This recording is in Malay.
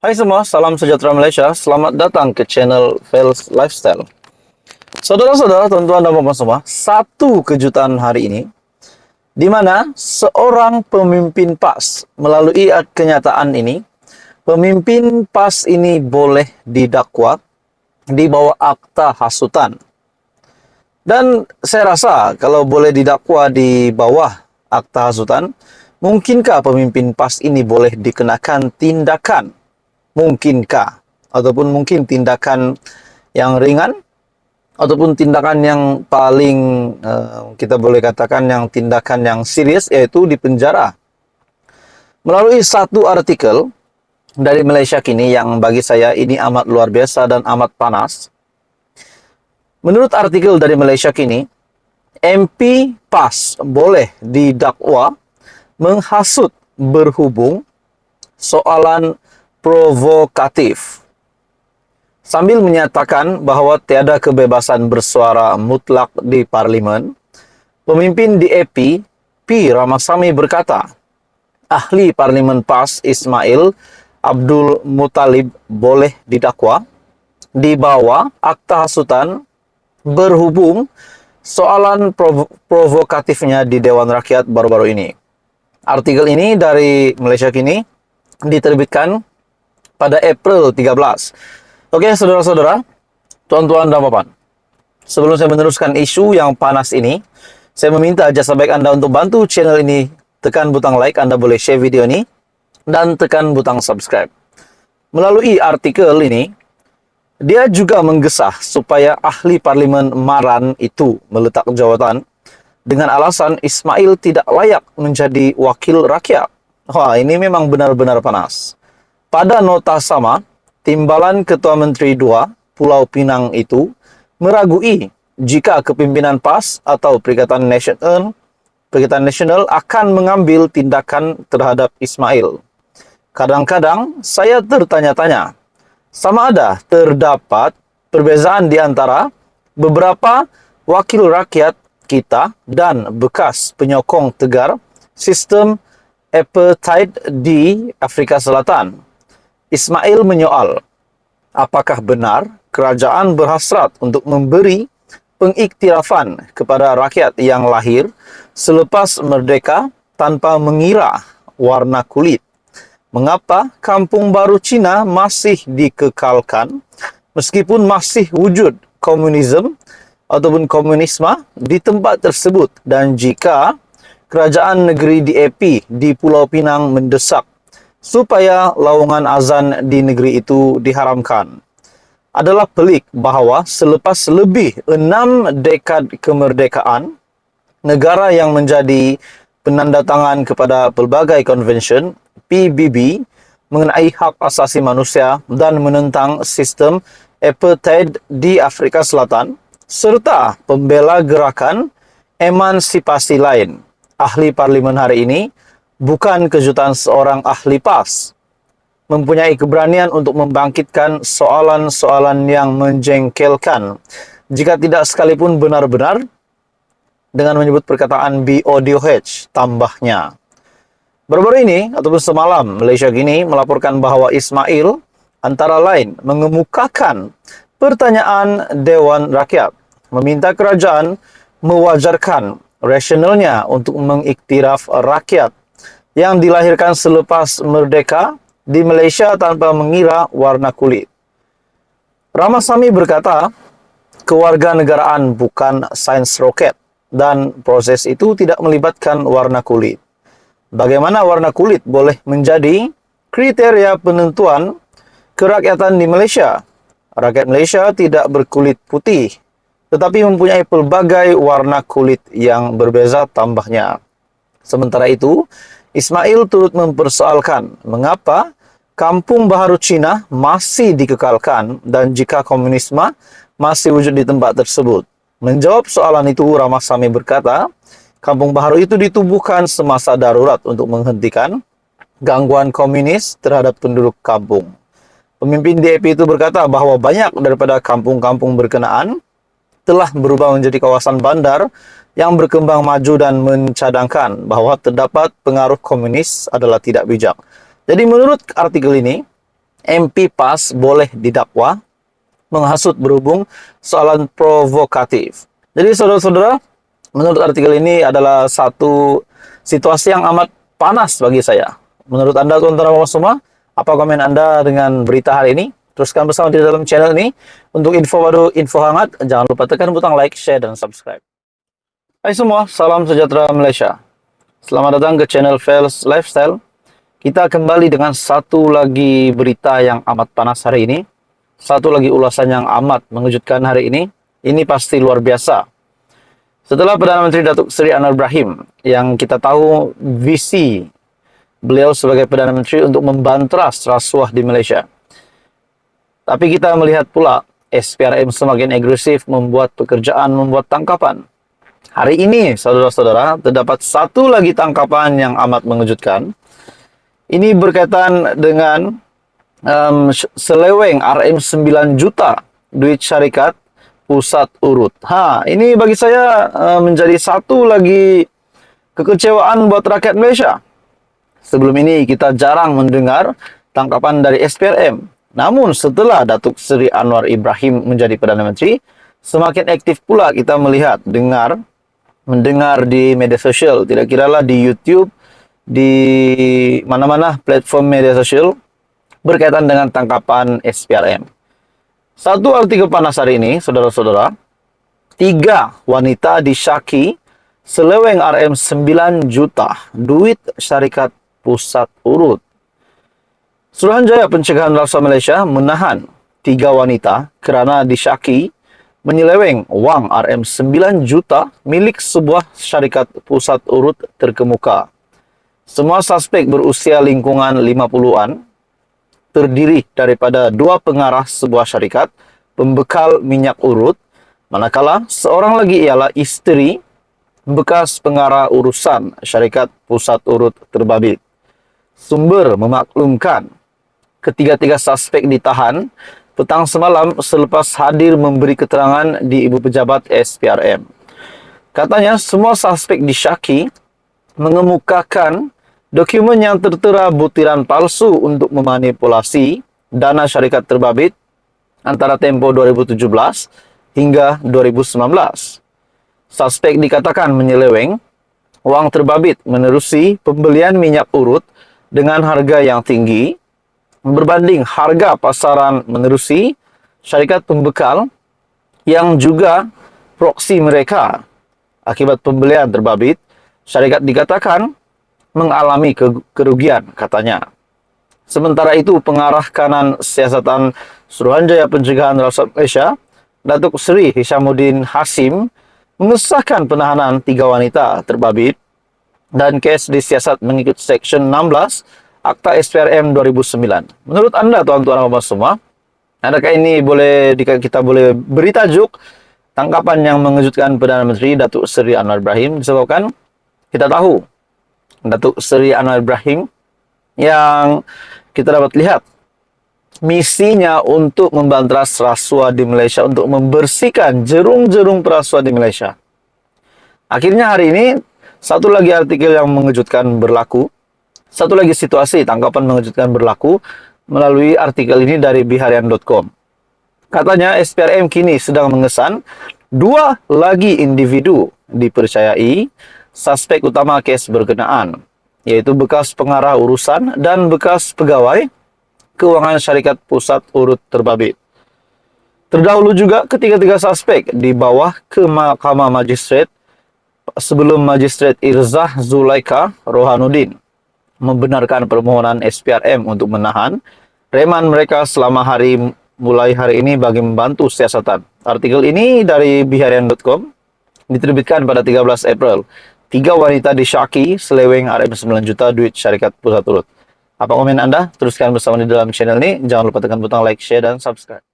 Hai semua, salam sejahtera Malaysia. Selamat datang ke channel Fels Lifestyle. Saudara-saudara, tuan-tuan dan puan semua, satu kejutan hari ini, di mana seorang pemimpin PAS melalui kenyataan ini, pemimpin PAS ini boleh didakwa di bawah akta hasutan. Dan saya rasa kalau boleh didakwa di bawah akta hasutan, mungkinkah pemimpin PAS ini boleh dikenakan tindakan? Mungkinkah? Ataupun mungkin tindakan yang ringan? Ataupun tindakan yang paling, kita boleh katakan yang tindakan yang serius, yaitu dipenjara. Melalui satu artikel dari Malaysia Kini yang bagi saya ini amat luar biasa dan amat panas. Menurut artikel dari Malaysia Kini, MP PAS boleh didakwa menghasut berhubung soalan provokatif. Sambil menyatakan bahawa tiada kebebasan bersuara mutlak di Parlimen, pemimpin DAP, P. Ramasamy berkata, ahli Parlimen PAS Ismail Abdul Muttalib boleh didakwa di bawah akta hasutan berhubung soalan provokatifnya di Dewan Rakyat baru-baru ini. Artikel ini dari Malaysia Kini diterbitkan pada April 13. Oke, saudara-saudara, tuan-tuan dan puan. Sebelum saya meneruskan isu yang panas ini, saya meminta jasa baik Anda untuk bantu channel ini. Tekan butang like, Anda boleh share video ini, dan tekan butang subscribe. Melalui artikel ini, dia juga menggesah supaya ahli Parlimen Maran itu meletak jawatan dengan alasan Ismail tidak layak menjadi wakil rakyat. Wah, ini memang benar-benar panas. Pada nota sama, Timbalan Ketua Menteri II Pulau Pinang itu meragui jika kepimpinan PAS atau Perikatan Nasional akan mengambil tindakan terhadap Ismail. Kadang-kadang saya tertanya-tanya, sama ada terdapat perbezaan di antara beberapa wakil rakyat kita dan bekas penyokong tegar sistem apartheid di Afrika Selatan. Ismail menyoal, apakah benar kerajaan berhasrat untuk memberi pengiktirafan kepada rakyat yang lahir selepas merdeka tanpa mengira warna kulit? Mengapa Kampung Baru Cina masih dikekalkan meskipun masih wujud komunisme ataupun komunisme di tempat tersebut, dan jika kerajaan negeri DAP di Pulau Pinang mendesak supaya lawungan azan di negeri itu diharamkan? Adalah pelik bahawa selepas lebih 6 dekad kemerdekaan, negara yang menjadi penandatangan kepada pelbagai konvensyen PBB mengenai hak asasi manusia dan menentang sistem apartheid di Afrika Selatan, serta pembela gerakan emansipasi lain, ahli Parlimen hari ini bukan kejutan seorang ahli PAS mempunyai keberanian untuk membangkitkan soalan-soalan yang menjengkelkan, jika tidak sekalipun benar-benar, dengan menyebut perkataan BODOH tambahnya. Baru-baru ini, ataupun semalam, Malaysia Kini melaporkan bahawa Ismail antara lain mengemukakan pertanyaan Dewan Rakyat, meminta kerajaan mewajarkan rasionalnya untuk mengiktiraf rakyat yang dilahirkan selepas merdeka di Malaysia tanpa mengira warna kulit. Ramasamy berkata, kewarganegaraan bukan sains roket dan proses itu tidak melibatkan warna kulit. Bagaimana warna kulit boleh menjadi kriteria penentuan kerakyatan di Malaysia? Rakyat Malaysia tidak berkulit putih, tetapi mempunyai pelbagai warna kulit yang berbeza, tambahnya. Sementara itu, Ismail turut mempersoalkan mengapa Kampung Baru Cina masih dikekalkan dan jika komunisme masih wujud di tempat tersebut. Menjawab soalan itu, Ramasamy berkata, Kampung Baru itu ditubuhkan semasa darurat untuk menghentikan gangguan komunis terhadap penduduk kampung. Pemimpin DAP itu berkata bahawa banyak daripada kampung-kampung berkenaan telah berubah menjadi kawasan bandar yang berkembang maju dan mencadangkan bahawa terdapat pengaruh komunis adalah tidak bijak. Jadi menurut artikel ini, MP PAS boleh didakwa menghasut berhubung soalan provokatif. Jadi saudara-saudara, menurut artikel ini adalah satu situasi yang amat panas bagi saya. Menurut Anda tuan-tuan dan semua, apa komen Anda dengan berita hari ini? Teruskan bersama di dalam channel ini. Untuk info baru, info hangat, jangan lupa tekan butang like, share, dan subscribe. Hai semua, salam sejahtera Malaysia. Selamat datang ke channel Fels Lifestyle. Kita kembali dengan satu lagi berita yang amat panas hari ini. Satu lagi ulasan yang amat mengejutkan hari ini. Ini pasti luar biasa. Setelah Perdana Menteri Datuk Seri Anwar Ibrahim, yang kita tahu visi beliau sebagai Perdana Menteri untuk membantras rasuah di Malaysia. Tapi kita melihat pula SPRM semakin agresif membuat pekerjaan, membuat tangkapan. Hari ini, saudara-saudara, terdapat satu lagi tangkapan yang amat mengejutkan. Ini berkaitan dengan seleweng RM9 juta duit syarikat pusat urut. Ini bagi saya menjadi satu lagi kekecewaan buat rakyat Malaysia. Sebelum ini kita jarang mendengar tangkapan dari SPRM. Namun setelah Datuk Seri Anwar Ibrahim menjadi Perdana Menteri, semakin aktif pula kita melihat, mendengar di media sosial, tidak kiralah di YouTube, di mana-mana platform media sosial berkaitan dengan tangkapan SPRM. Satu artikel panas hari ini, saudara-saudara, 3 wanita disyaki seleweng RM9 juta duit syarikat pusat urut. Suruhanjaya Pencegahan Rasuah Malaysia menahan 3 wanita kerana disyaki menyeleweng wang RM9 juta milik sebuah syarikat pusat urut terkemuka. Semua suspek berusia lingkungan 50-an, terdiri daripada 2 pengarah sebuah syarikat pembekal minyak urut, manakala seorang lagi ialah isteri bekas pengarah urusan syarikat pusat urut terbabit. Sumber memaklumkan ketiga-tiga suspek ditahan petang semalam selepas hadir memberi keterangan di Ibu Pejabat SPRM. Katanya semua suspek disyaki mengemukakan dokumen yang tertera butiran palsu untuk memanipulasi dana syarikat terbabit antara tempoh 2017 hingga 2019. Suspek dikatakan menyeleweng wang terbabit menerusi pembelian minyak urut dengan harga yang tinggi berbanding harga pasaran menerusi syarikat pembekal yang juga proksi mereka. Akibat pembelian terbabit, syarikat dikatakan mengalami kerugian, katanya. Sementara itu, pengarah kanan siasatan Suruhanjaya Pencegahan Rasuah Malaysia, Datuk Seri Hishamuddin Hashim, mengesahkan penahanan 3 wanita terbabit dan kes disiasat mengikut Seksyen 16 Akta SPRM 2009. Menurut Anda, tuan-tuan dan puan semua, adakah ini kita boleh beri tajuk tangkapan yang mengejutkan Perdana Menteri Datuk Seri Anwar Ibrahim, disebabkan kita tahu Datuk Seri Anwar Ibrahim yang kita dapat lihat misinya untuk membantras rasuah di Malaysia, untuk membersihkan jerung-jerung perasuah di Malaysia. Akhirnya hari ini satu lagi artikel yang mengejutkan berlaku, satu lagi situasi tangkapan mengejutkan berlaku melalui artikel ini dari biharian.com. Katanya SPRM kini sedang mengesan 2 lagi individu dipercayai suspek utama kes berkenaan, yaitu bekas pengarah urusan dan bekas pegawai keuangan syarikat pusat urut terbabit. Terdahulu juga ketiga-tiga suspek dibawa ke Mahkamah Magistrate sebelum Magistrate Irzah Zulaika Rohanuddin membenarkan permohonan SPRM untuk menahan reman mereka selama mulai hari ini bagi membantu siasatan. Artikel ini dari biharian.com diterbitkan pada 13 April. 3 wanita disyaki seleweng RM9 juta duit syarikat pusat urut. Apa komen Anda? Teruskan bersama di dalam channel ini. Jangan lupa tekan butang like, share, dan subscribe.